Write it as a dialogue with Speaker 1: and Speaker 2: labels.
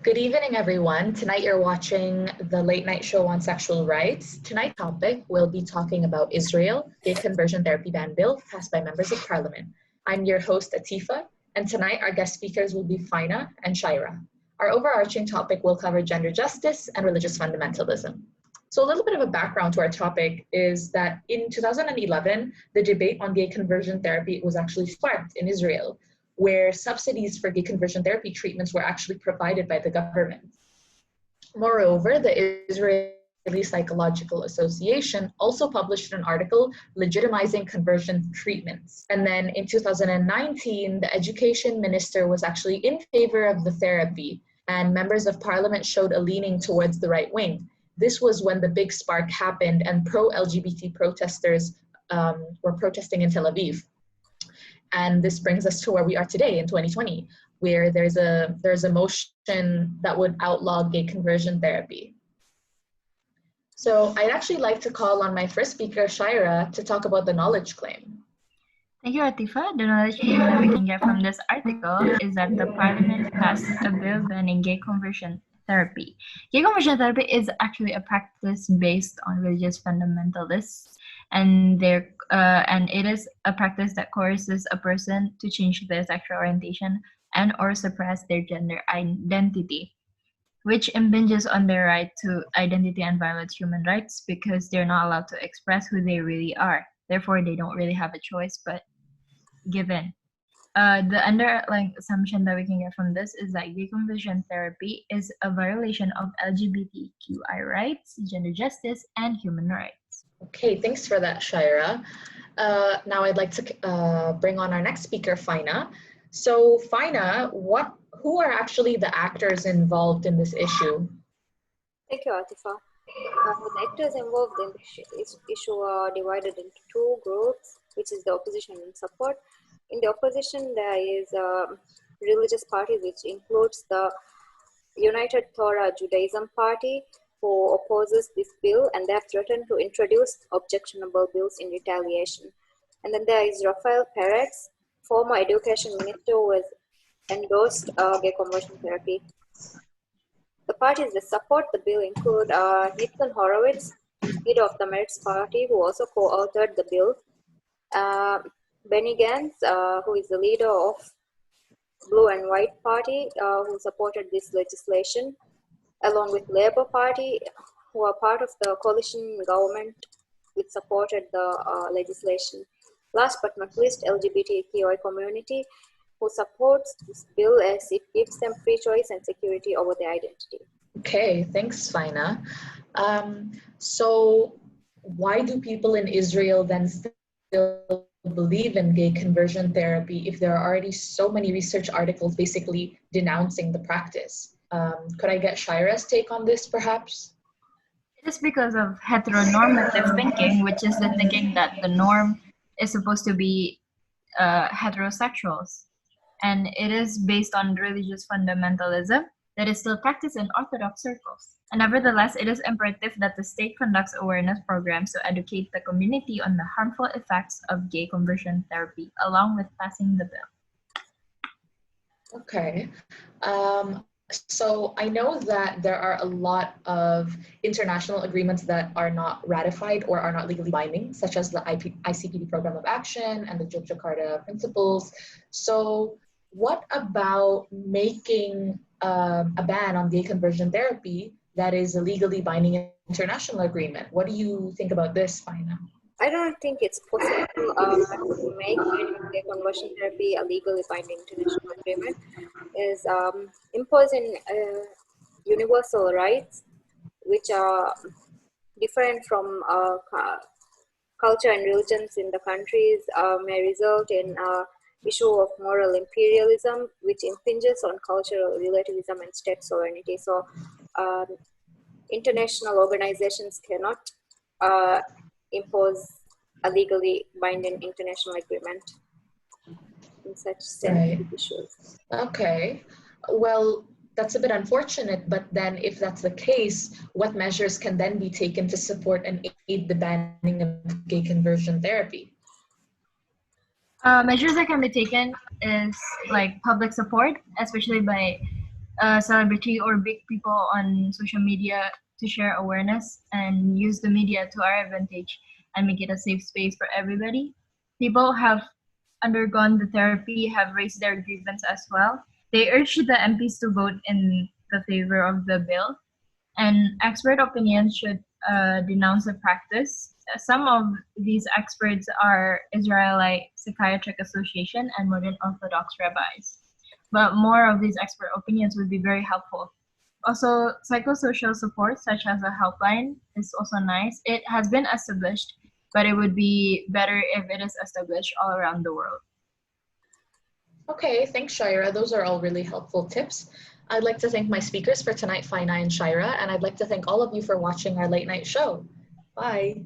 Speaker 1: Good evening, everyone. Tonight you're watching the late night show on sexual rights. Tonight's topic, we'll be talking about Israel, gay conversion therapy ban bill passed by members of parliament. I'm your host, Atifa, and tonight our guest speakers will be Faina and Shaira. Our overarching topic will cover gender justice and religious fundamentalism. So a little bit of a background to our topic is that in 2011, the debate on gay conversion therapy was actually sparked in Israel, where subsidies for gay conversion therapy treatments were actually provided by the government. Moreover, the Israeli Psychological Association also published an article legitimizing conversion treatments. And then in 2019, the education minister was actually in favor of the therapy, and members of parliament showed a leaning towards the right wing. This was when the big spark happened and pro-LGBT protesters were protesting in Tel Aviv. And this brings us to where we are today in 2020, where there's a motion that would outlaw gay conversion therapy. So I'd actually like to call on my first speaker, Shaira, to talk about the knowledge claim.
Speaker 2: Thank you, Atifa. The knowledge claim that we can get from this article is that the parliament passed a bill banning gay conversion therapy. Gay conversion therapy is actually a practice based on religious fundamentalists, and it is a practice that coerces a person to change their sexual orientation and or suppress their gender identity, which impinges on their right to identity and violates human rights because they're not allowed to express who they really are. Therefore, they don't really have a choice but given. The underlying assumption that we can get from this is that gay conversion therapy is a violation of LGBTQI rights, gender justice, and human rights.
Speaker 1: Okay, thanks for that, Shaira. Now I'd like to bring on our next speaker, Faina. So Faina, who are actually the actors involved in this issue?
Speaker 3: Thank you, Atifa. The actors involved in this issue are divided into two groups, which is the opposition and support. In the opposition, there is a religious party which includes the United Torah Judaism Party, who opposes this bill, and they have threatened to introduce objectionable bills in retaliation. And then there is Rafael Peretz, former education minister, who has endorsed gay conversion therapy. The parties that support the bill include Nitzan Horowitz, leader of the Meretz Party, who also co-authored the bill, Benny Gantz, who is the leader of Blue and White Party, who supported this legislation, along with Labour Party, who are part of the coalition government which supported the legislation. Last but not least, LGBTQI community, who supports this bill as it gives them free choice and security over their identity.
Speaker 1: Okay, thanks, Faina. So why do people in Israel then still believe in gay conversion therapy if there are already so many research articles basically denouncing the practice? Could I get Shaira's take on this, perhaps?
Speaker 2: It is because of heteronormative thinking, which is the thinking that the norm is supposed to be heterosexuals. And it is based on religious fundamentalism that is still practiced in Orthodox circles. And nevertheless, it is imperative that the state conducts awareness programs to educate the community on the harmful effects of gay conversion therapy, along with passing the bill.
Speaker 1: Okay. So I know that there are a lot of international agreements that are not ratified or are not legally binding, such as the ICPD Program of Action and the Jakarta Principles. So what about making a ban on gay conversion therapy that is a legally binding international agreement? What do you think about this, Faina?
Speaker 3: I don't think it's possible to make gay conversion therapy a legally binding international agreement. Is imposing universal rights, which are different from culture and religions in the countries, may result in issue of moral imperialism, which impinges on cultural relativism and state sovereignty. So international organizations cannot impose a legally binding international agreement in such sensitive issues.
Speaker 1: Okay, well, that's a bit unfortunate, but then if that's the case, what measures can then be taken to support and aid the banning of gay conversion therapy?
Speaker 2: Measures that can be taken is like public support, especially by a celebrity or big people on social media to share awareness and use the media to our advantage and make it a safe space for everybody. People have undergone the therapy have raised their grievance as well. They urge the MPs to vote in the favor of the bill, and expert opinions should denounce the practice. Some of these experts are Israelite Psychiatric Association and Modern Orthodox rabbis. But more of these expert opinions would be very helpful. Also, psychosocial support, such as a helpline, is also nice. It has been established, but it would be better if it is established all around the world.
Speaker 1: Okay, thanks, Shaira. Those are all really helpful tips. I'd like to thank my speakers for tonight, Faina and Shaira, and I'd like to thank all of you for watching our late night show. Bye.